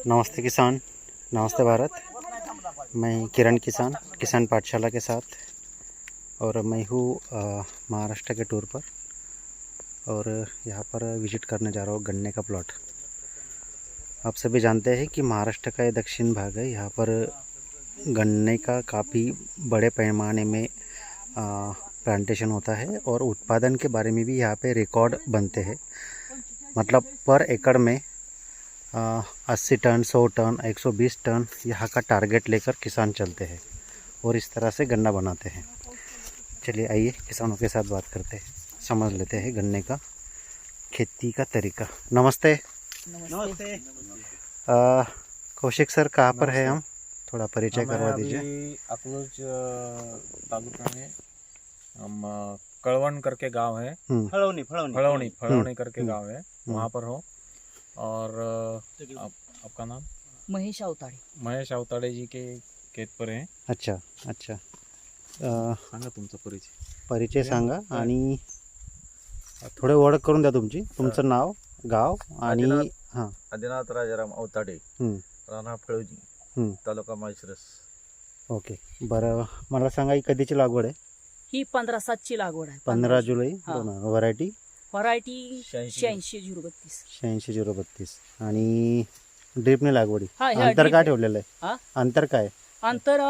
नमस्ते किसान, नमस्ते भारत। मैं किरण किसान पाठशाला के साथ, और मैं हूँ महाराष्ट्र के टूर पर, और यहाँ पर विजिट करने जा रहा हूँ गन्ने का प्लॉट। आप सभी जानते हैं कि महाराष्ट्र का ये दक्षिण भाग है, यहाँ पर गन्ने का काफ़ी बड़े पैमाने में प्लांटेशन होता है, और उत्पादन के बारे में भी यहाँ पे रिकॉर्ड बनते हैं। मतलब पर एकड़ में 80 टन, 100 टन, 120 टन यहाँ का टारगेट लेकर किसान चलते हैं, और इस तरह से गन्ना बनाते हैं। चलिए आइए किसानों के साथ बात करते हैं, समझ लेते हैं गन्ने का खेती का तरीका। नमस्ते। नमस्ते। कौशिक सर, कहाँ पर है हम? थोड़ा परिचय करवा दीजिए। अकलूज तालुका में हम कड़वन करके गांव है, फड़ौनी करके गांव है, वहाँ पर हो। और आपका नाम? महेश अवताड़े जी के खेत पर है। अच्छा अच्छा, सांगा तुमचा परिचय सांगा आणि थोडे ओळख करून द्या तुमची, तुमचं नाव, गाव आणि हां। आदिनाथ राजाराम अवताडे, राणा फळवजी, तालुका माळशिरस। ओके, बरं मला सांगा ही कधीची लागवड आहे? ही 15/7 लागवड आहे। 15 जुलै। हा. व्हरायटी 86-032। 86-032 आणि ड्रिपने लागवडी। हा, ह्या अंतर drip काय आहे। ठेवलेलं हा? आहे? अंतर काय? अंतर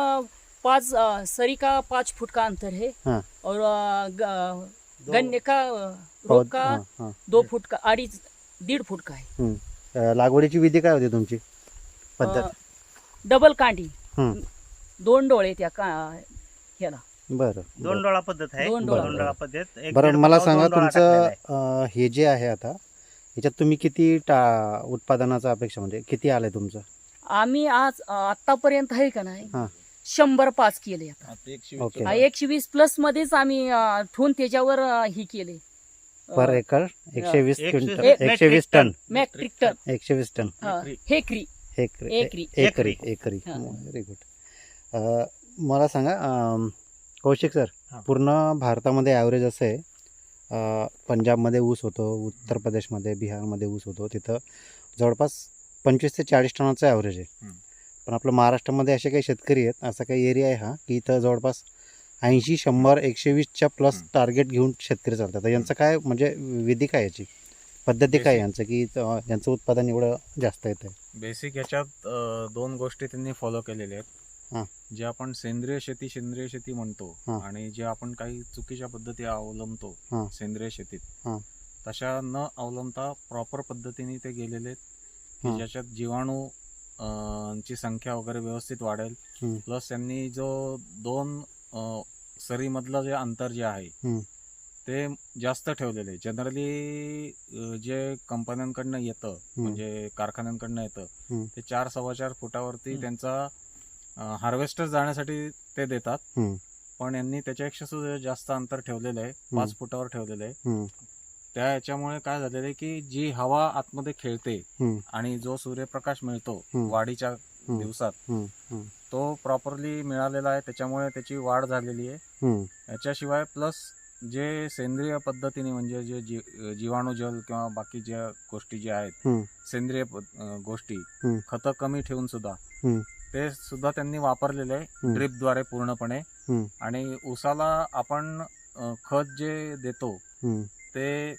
5 सरी का 5 फुट का अंतर है। हाँ। और गन्ने का रोप का हाँ, हाँ। 2 फुट का 1.5 फुट का है। लागवडीची विधी काय होती तुमची? पद्धत? डबल कांडी, हम्म. 2 डोळे त्या ह्याला। बरं दोन डोळा पद्धत आहे। दोन डोळा पद्धत। बरं मला सांगा, तुमचं हे जे आहे आता, याच्यात तुम्ही किती उत्पादनाचा अपेक्षा, म्हणजे किती आलंय तुमचं? आम्ही आज आतापर्यंत आहे का नाही हां. 105 केले आता। ओके, 120 प्लस मध्येच आम्ही ठेवून त्याच्यावर ही केले। पर एकर 120 क्विंटल, एक 120 टन, मॅट्रिक टन, 120 टन हेक्री। एकरी। हां. Very good. मला सांगा कौशिक सर, हां. पूर्ण भारतामध्ये ॲव्हरेज असं आहे, पंजाबमध्ये ऊस होतो, उत्तर प्रदेशमध्ये, बिहारमध्ये ऊस होतो, तिथं जवळपास 25 ते 40 टनाचं ॲव्हरेज आहे। पण आपलं महाराष्ट्रामध्ये असे काही शेतकरी आहेत, असा काही एरिया आहे हा, की इथं जवळपास 80, 100, 120च्या प्लस टार्गेट घेऊन शेतकरी चालतात। तर यांचं काय, म्हणजे विधी काय, याची पद्धती काय यांचं, की यांचं उत्पादन एवढं जास्त येतं? बेसिक याच्यात 2 गोष्टी त्यांनी फॉलो केलेल्या आहेत। हां. जे आपण सेंद्रिय शेती म्हणतो, हां. आणि जे आपण काही चुकीच्या पद्धती अवलंबतो हां. सेंद्रिय शेतीत, हां. तशा न अवलंबता प्रॉपर पद्धतीने ते गेलेले आहेत, की हां. ज्याच्यात जीवाणू ची संख्या वगैरे व्यवस्थित वाढेल। प्लस त्यांनी जो 2 सरीमधलं जे अंतर जे आहे ते जास्त ठेवलेले। जनरली जे कंपन्यांकडनं येतं, म्हणजे कारखान्यांकडनं येतं, ते 4-4.25 फुटावरती त्यांचा हार्वेस्टर जाण्यासाठी ते देतात, पण यांनी त्याच्यापेक्षा सुद्धा जास्त अंतर ठेवलेलं आहे, 5 फुटावर ठेवलेलं आहे। त्या याच्यामुळे काय झालेलं आहे, की जी हवा आतमध्ये खेळते आणि जो सूर्यप्रकाश मिळतो वाढीच्या दिवसात, तो प्रॉपरली मिळालेला आहे, त्याच्यामुळे त्याची वाढ झालेली आहे। याच्याशिवाय प्लस जे सेंद्रिय पद्धतीने, म्हणजे जे जीवाणू जल किंवा बाकी ज्या गोष्टी ज्या आहेत, सेंद्रिय गोष्टी, खतं कमी ठेवून सुद्धा ते सुद्धा त्यांनी वापरलेले आहे ड्रिपद्वारे पूर्णपणे। आणि ऊसाला आपण खत जे देतो ते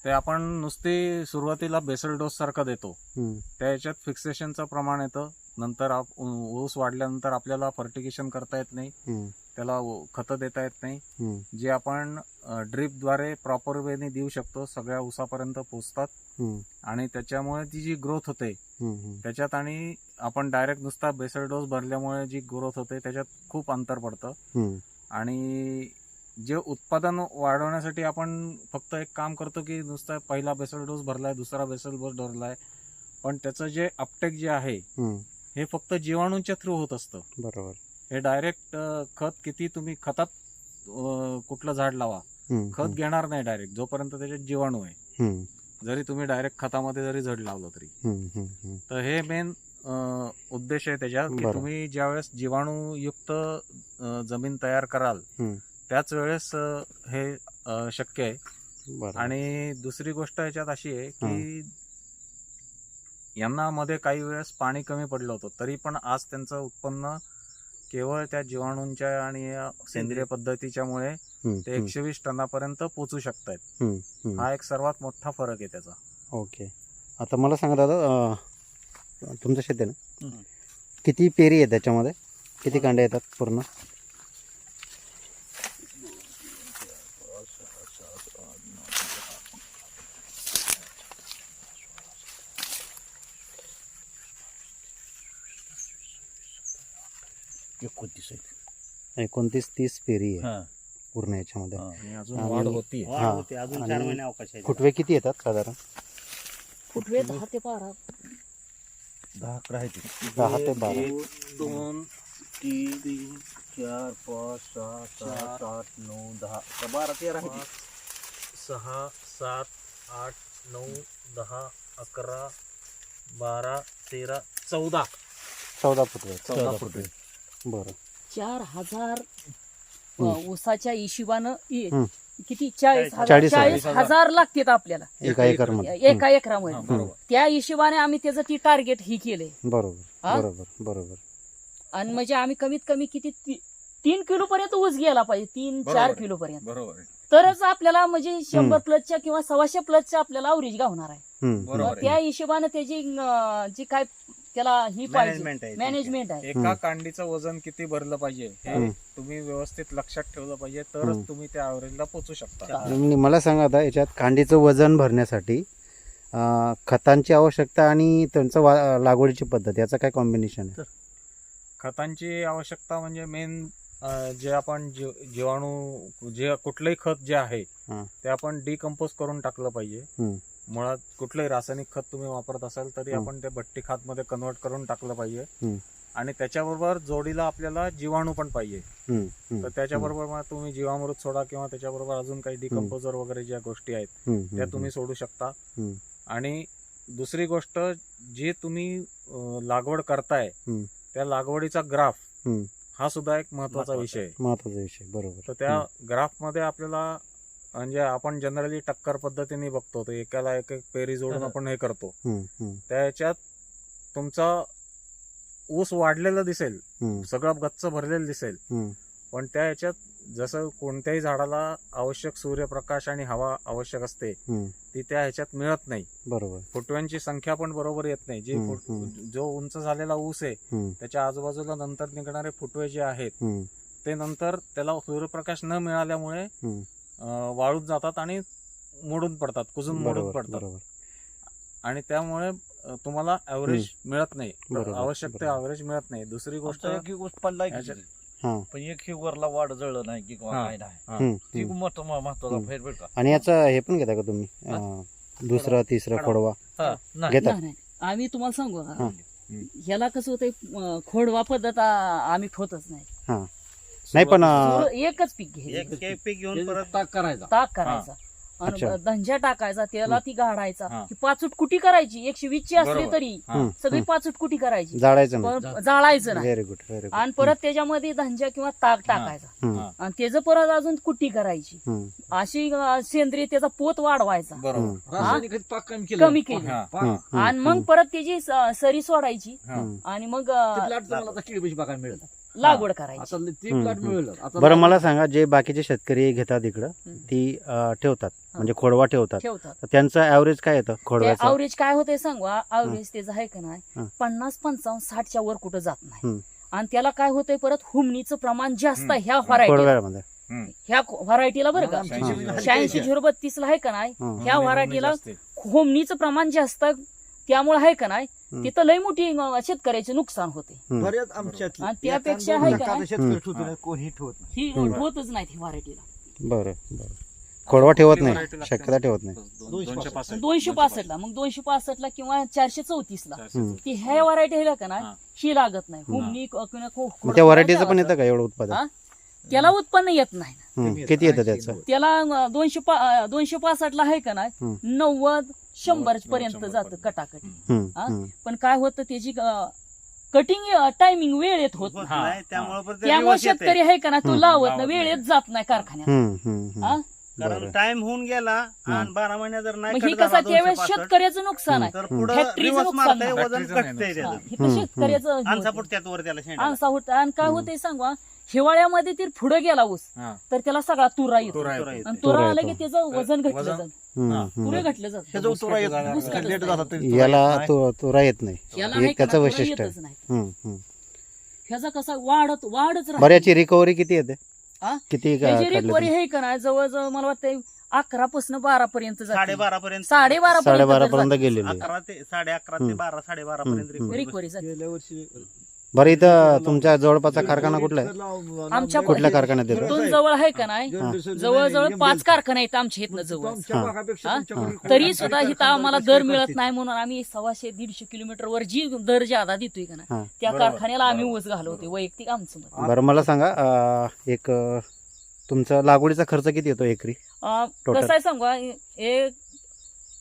आपण नुसती सुरुवातीला बेसल डोस सारखं देतो, त्या याच्यात फिक्सेशनचं प्रमाण येतं। नंतर ऊस वाढल्यानंतर आपल्याला फर्टिगेशन करता येत नाही, त्याला खतं देता येत नाही, जे आपण ड्रिपद्वारे प्रॉपर वेने देऊ शकतो, सगळ्या ऊसापर्यंत पोचतात। आणि त्याच्यामुळे ती जी ग्रोथ होते त्याच्यात, आणि आपण डायरेक्ट नुसता बेसल डोस भरल्यामुळे जी ग्रोथ होते त्याच्यात खूप अंतर पडतं। आणि जे उत्पादन वाढवण्यासाठी आपण फक्त एक काम करतो, की नुसता पहिला बेसल डोस भरलाय, दुसरा बेसल डोस भरलाय, पण त्याचं जे अपटेक जे आहे हे फक्त जीवाणूंच्या थ्रू होत असतं। बरोबर। हे डायरेक्ट खत किती तुम्ही खतात कुठलं झाड लावा, खत घेणार नाही डायरेक्ट, जोपर्यंत त्याच्यात जीवाणू आहे। जरी तुम्ही डायरेक्ट खतामध्ये जरी झड लावलं तरी। तर हे मेन उद्देश आहे त्याच्यात, की तुम्ही ज्यावेळेस जीवाणूयुक्त जमीन तयार कराल त्याच वेळेस हे शक्य आहे, बरं. आणि दुसरी गोष्ट याच्यात अशी आहे की यांना मध्ये काही वेळेस पाणी कमी पडलं होतं, तरी पण आज त्यांचं उत्पन्न केवळ त्या जीवाणूंच्या आणि या सेंद्रिय पद्धतीच्यामुळे ते 120 टनापर्यंत पोहोचू शकतायत. हा एक सर्वात मोठा फरक आहे त्याचा. ओके. आता मला सांगा दादा, तुमचं शेत आहे ना, किती पेरी आहे त्याच्यामध्ये, किती कांडे येतात पूर्ण? एकोणतीस 30 पेरी आहे पूर्ण याच्यामध्ये. आणि अजून वाढ होती. अजून 4 महिने अवकाश आहे. फुटवे किती येतात साधारण? फुटवे 10 ते 12. 10 ते 12. 2 3 4 5 6 7 8 9 10 12 13 आहे. 6 7 8 9 10 11 12 13 14 फुटवे. 14 फुटवे. बरं. 4000 ऊसाच्या हिशोबानं किती? 40,000 लागतात आपल्याला एका एकरमध्ये. एका एकरामध्ये. त्या हिशोबाने आम्ही त्याचं ती टार्गेट ही केलंय. बरोबर. आणि म्हणजे आम्ही कमीत कमी किती 3 किलो पर्यंत ऊस गेला पाहिजे, 3-4 किलो पर्यंत, बरोबर आहे. तरच आपल्याला म्हणजे 100 प्लसच्या किंवा 125 प्लसच्या आपल्याला अवरेज गावणार आहे. बरोबर त्या हिशोबाने त्याची जी काय त्याला ही पाहिजे मॅनेजमेंट आहे. एका कांडीचं वजन किती भरलं पाहिजे हे तुम्ही व्यवस्थित लक्षात ठेवलं पाहिजे, तरच तुम्ही त्या ऍव्हरेजला पोहोचू शकता. आणि मला सांगा आता, याच्यात कांडीचं वजन भरण्यासाठी खतांची आवश्यकता आणि त्यांचं लागवडीची पद्धत याचं काय कॉम्बिनेशन आहे? खतांची आवश्यकता म्हणजे मेन जे आपण जीवाणू जे कुठलंही खत जे आहे ते आपण डिकम्पोज करून टाकलं पाहिजे. मुळात कुठलंही रासायनिक खत तुम्ही वापरत असाल तरी आपण ते भट्टी खत मध्ये कन्वर्ट करून टाकलं पाहिजे. आणि त्याच्याबरोबर जोडीला आपल्याला जीवाणू पण पाहिजे. तर त्याच्याबरोबर मग तुम्ही जीवामृत सोडा किंवा त्याच्याबरोबर अजून काही डिकम्पोजर वगैरे ज्या गोष्टी आहेत त्या तुम्ही सोडू शकता. आणि दुसरी गोष्ट, जे तुम्ही लागवड करताय त्या लागवडीचा ग्राफ हा सुद्धा एक महत्वाचा विषय आहे. बरोबर. तर त्या ग्राफ मध्ये आपल्याला म्हणजे आपण जनरली टक्कर पद्धतीने बघतो, तर एकाला एक पेरी जोडून आपण हे करतो. त्याच्यात तुमचा ऊस वाढलेला दिसेल, सगळं गच्च भरलेलं दिसेल, पण त्या ह्याच्यात जसं कोणत्याही झाडाला आवश्यक सूर्यप्रकाश आणि हवा आवश्यक असते ती त्या ह्याच्यात मिळत नाही. बरोबर. फुटव्यांची संख्या पण बरोबर येत नाही. जो उंच झालेला ऊस आहे त्याच्या आजूबाजूला नंतर निघणारे फुटवे जे आहेत ते नंतर त्याला सूर्यप्रकाश न मिळाल्यामुळे वाळून जातात आणि मोडून पडतात, कुजून मोडून पडतात. आणि त्यामुळे तुम्हाला ऍव्हरेज मिळत नाही, आवश्यक ते ऍव्हरेज मिळत नाही. दुसरी गोष्ट, पण एक ही वरला वाढ जळलं नाही की काय नाही, ती महत्वाचा फेरफेर का. आणि याचं हे पण घेता का तुम्ही, दुसरा तिसरा खोडवा घेता? आम्ही तुम्हाला सांगू का, ह्याला कसं होतंय, खोडवा पद्धत आम्ही ठेवतच नाही. नाही पण एकच पीक घ्यायचं, एक पीक घेऊन परत ताक करायचा. आणि धंजा टाकायचा, त्याला ती गाडायचा, ती पाचूट कुटी करायची, 120 ची असली तरी सगळी पाचूट कुटी करायची, जाळायचं नाही. Very good. आणि परत त्याच्यामध्ये धंजा किंवा ताक टाकायचा आणि त्याचं परत अजून कुटी करायची. अशी सेंद्रिय त्याचा पोत वाढवायचा, कमी केली. आणि मग परत त्याची सरी सोडायची आणि मग लागवड करायची. बरं, मला सांगा, जे बाकीचे शेतकरी घेतात इकडं ती ठेवतात म्हणजे खोडवा ठेवतात, त्यांचं ऍव्हरेज काय येतं खोडव्याचं? ऍव्हरेज काय होतंय सांगू, ऍव्हरेज त्याचं आहे का नाही 50, 55, 60च्या वर कुठं जात नाही. आणि त्याला काय होतंय, परत हुमणीचं प्रमाण जास्त आहे ह्या व्हरायटीला बरं का. 86-032 ला आहे का नाही, ह्या व्हरायटीला हुमणीचं प्रमाण जास्त, त्यामुळे आहे का नाही तिथं लय मोठी शेतकऱ्याचे नुकसान होते. आणि त्यापेक्षा आहे का ही होतच नाही ही व्हरायटीला. बरं. खोडवा ठेवत नाही, शक्यता ठेवत नाही. 265 ला, मग 265 ला किंवा 434 ला ती ह्या व्हरायटी का नाही ही लागत नाही. हुमणी त्या व्हरायटीचं पण येतं का एवढं उत्पादन? त्याला उत्पन्न येत नाही. किती येतं त्याचं? त्याला 265 ला आहे का नाही 90-100 पर्यंत जात कटाकटी. पण काय होतं, त्याची कटिंग टायमिंग वेळेत होत नाही, त्यामुळे शेतकरी आहे का ना तो लावत नाही, वेळेत जात नाही कारखान्यात. कारण टाइम होऊन गेला आणि 12 महिने जर नाही मग ही cut झाला कसं त्यावेळेस 265, शेतकऱ्याचं नुकसान आहे तर पुढे फॅक्टरीचं रिवर्स नुकसान मारतंय, नाही. वजन फॅक्टरीचं कटतंय नाही हा, इथं शेतकऱ्याचं हे आणसा होतं. पुढच्यात वर त्याला शेंडा. आणसा होतं आणि काय होतंय सांगा हिवाळ्यामध्ये ते पुढे गेला ऊस हा. तर त्याला सगळा तुरा येतो तुरा तुरा येतो. आणि येतो. तुरा आलं येतो. की त्याचं वजन घटलं वजन- जातं तुरे घटलं हे जातं जो तुरा येत बुसकट बुसकट झाला. लेट झाला तरी तुरा याला येत नाही. तुरा येत नाही याला हे नाही का त्याचं तुरा वैशिष्ट्य येतच आहे. नाही ह्याचा कसा वाढत बरं राहतो याची रिकव्हरी किती येते हा? किती त्याची काढलं रिकव्हरी तुम्ही? हे का नाही जवळजवळ मला वाटतं 11 पासून 12 पर्यंत 12.5 पर्यंत 12.5 12.5 पर्यंत गेलेली आहे. 11 ते 11.5 ते 12 12.5 पर्यंत recovery रिकव्हरी जाते बरं इथं तुमच्या जवळपासचा कारखाना कुठला आहे आमच्या कुठल्या कारखान्यात येतो इथून जवळ आहे का नाही जवळजवळ 5 कारखाने आहेत आमच्या इथनं जवळ तरी सुद्धा इथं आम्हाला दर मिळत नाही म्हणून आम्ही 100-150 किलोमीटरवर जी दर ज्यादा देतोय का हा. नाही त्या कारखान्याला आम्ही ऊस घालवतोय वैयक्तिक आमचं मत. बरं मला सांगा एक तुमचा लागवडीचा खर्च किती येतो एकरी Total. कसं आहे सांगू एक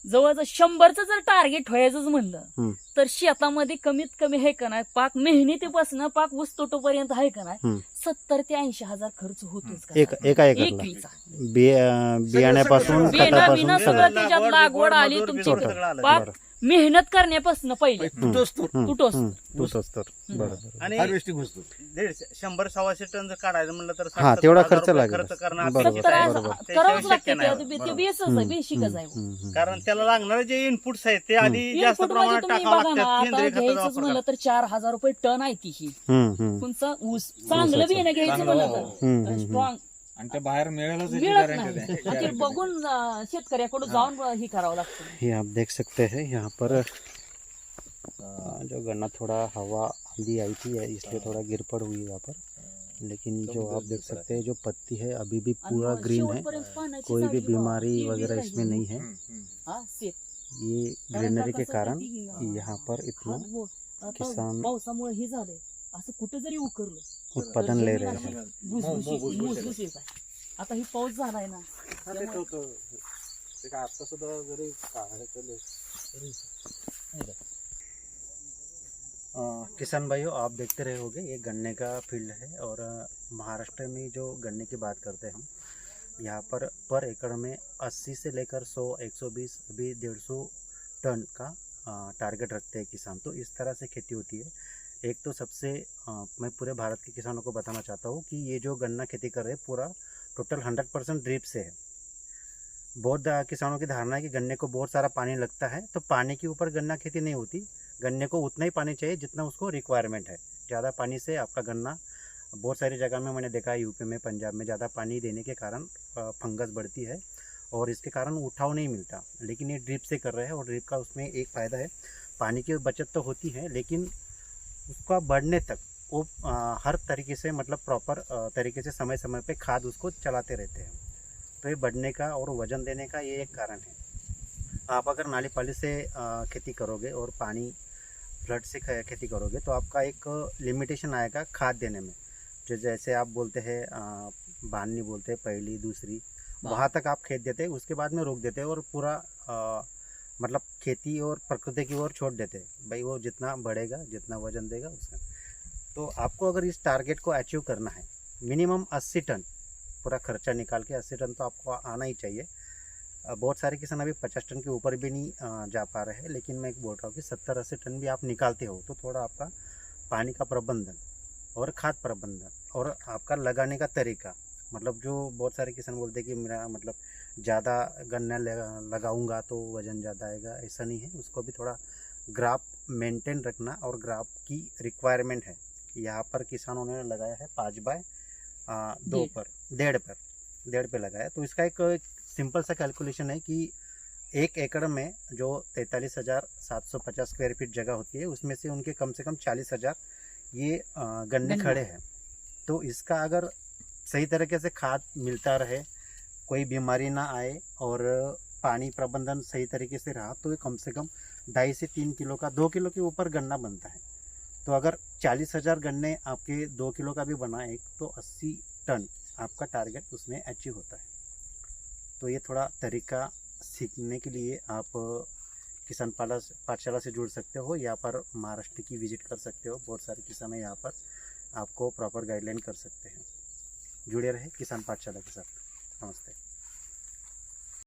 जवळजवळ 100चं जर टार्गेट व्हायचंच म्हणलं तर शेतामध्ये कमीत कमी आहे का नाही पाक मेहनतीपासून पाक ऊस तोटोपर्यंत आहे का नाही 70 ते 80 हजार खर्च होतोच का एका एकरला एकरीचा बियाण्यापासून खतापासून बिना सगळं सगळं त्याच्यात लागवड आली मजूर, तुमची बिजूर सगळं आलं. पाक मेहनत करण्यापासून पहिले तुटोस तूच असतो बरोबर आणि हार्वेस्टिंग होतो 100-125 टन जर काढायचं म्हणलं तर हा, 60,000 तेवढा रुपये खर्च लागेल. खर्च करणं बरोबर, अपेक्षित आहे. बरोबर. करावंच शक्य नाही. लागतं ते बेसच आहे बेसिकच आहे कारण त्याला लागणारे जे इनपुट्स आहेत ते आधी जास्त इनपुट म्हणजे प्रमाणात तुम्ही टाकावं बघा ना लागतात आता सेंद्रिय खताचा घ्यायचंच वापर म्हणलं तर 4,000 रुपये टन आहे ती ही तुमचा ऊस चांगलं बियाणं घ्यायचं चांगलं, म्हणलं तर स्ट्रॉंग आणि ते बाहेर मिळेलच याची मिळत guarantee नाही नाही. ते बघून शेतकऱ्याकडून जाऊन ही करावं लागतं ये आप देख सकते हैं यहाँ पर जो गन्ना थोड़ा हवा आंधी आई थी इसलिए थोड़ा गिर पड़ हुई यहाँ पर लेकिन जो आप देख सकते हैं जो पत्ती है अभी भी पूरा ग्रीन है शेवटपर्यंत पाण्याची कोई भी साडी बीमारी ही वगैरह राहिली. इसमें नहीं है हा, सेफ. ये कारण ग्रीनरी के कसं कारण ती, यहाँ पर इतना आता किसान- पावसामुळे हे झालंय असं कुठं जरी उकरलं उत्पादन ले रहे हैं भुसभुशीत आहे. आता ही पाऊस झालाय ना त्यामुळे आता सुद्धा जरी काढलं तरी किसान भाइयों आप देखते रहे होंगे ये गन्ने का फील्ड है और महाराष्ट्र में जो गन्ने की बात करते हैं हम यहाँ पर एकड़ में 80 से लेकर 100 120 अभी 150 टन का टारगेट रखते हैं किसान। तो इस तरह से खेती होती है। एक तो सबसे मैं पूरे भारत के किसानों को बताना चाहता हूँ कि ये जो गन्ना खेती कर रहे हैं पूरा टोटल 100% ड्रिप से है। बहुत किसानों की धारणा है कि गन्ने को बहुत सारा पानी लगता है तो पानी के ऊपर गन्ना खेती नहीं होती। गन्ने को उतना ही पानी चाहिए जितना उसको रिक्वायरमेंट है। ज़्यादा पानी से आपका गन्ना बहुत सारी जगह में मैंने देखा है यूपी में पंजाब में ज़्यादा पानी देने के कारण फंगस बढ़ती है और इसके कारण उठाव नहीं मिलता। लेकिन ये ड्रिप से कर रहे हैं और ड्रिप का उसमें एक फ़ायदा है पानी की बचत तो होती है लेकिन उसका बढ़ने तक वो हर तरीके से मतलब प्रॉपर तरीके से समय समय पे खाद उसको चलाते रहते हैं। तो ये बढ़ने का और वजन देने का ये एक कारण है। आप अगर नाली पाली से खेती करोगे और पानी फ्लड से खेती करोगे तो आपका एक लिमिटेशन आएगा खाद देने में। जो जैसे आप बोलते हैं बाननी बोलते हैं पहली दूसरी वहाँ तक आप खेत देते हैं उसके बाद में रोक देते हैं और पूरा मतलब खेती और प्रकृति की ओर छोड़ देते हैं। भाई वो जितना बढ़ेगा जितना वजन देगा उसका। तो आपको अगर इस टारगेट को अचीव करना है मिनिमम 80 टन पूरा खर्चा निकाल के 80 टन तो आपको आना ही चाहिए। बहुत सारे किसान अभी 50 टन के ऊपर भी नहीं जा पा रहे हैं लेकिन मैं बोल रहा हूँ कि 70-80 टन भी आप निकालते हो तो थोड़ा आपका पानी का प्रबंधन और खाद प्रबंधन और आपका लगाने का तरीका मतलब जो बहुत सारे किसान बोलते हैं कि मेरा मतलब ज़्यादा गन्ना लगाऊंगा तो वज़न ज़्यादा आएगा, ऐसा नहीं है। उसको भी थोड़ा ग्राफ मेंटेन रखना और ग्राफ की रिक्वायरमेंट है। यहाँ पर किसानों ने लगाया है 5/2 पर 1.5 पे लगाया। तो इसका एक सिंपल सा कैलकुलेशन है कि 1 एकड़ में जो 43,750 स्क्वायर फीट जगह होती है उसमें से उनके कम से कम 40,000 ये गन्ने खड़े हैं। तो इसका अगर सही तरीके से खाद मिलता रहे, कोई बीमारी ना आए और पानी प्रबंधन सही तरीके से रहा तो ये कम से कम 2.5 से 3 किलो का 2 किलो के ऊपर गन्ना बनता है। तो अगर 40,000 गन्ने आपके 2 किलो का भी बना एक तो 80 टन आपका टारगेट उसमें अचीव होता है। तो ये थोड़ा तरीका सीखने के लिए आप किसान पाठशाला से जुड़ सकते हो। यहाँ पर महाराष्ट्र की विजिट कर सकते हो। बहुत सारे किसान यहाँ पर आपको प्रॉपर गाइडलाइन कर सकते हैं। जुड़े रहे किसान पाठशाला के साथ। नमस्ते।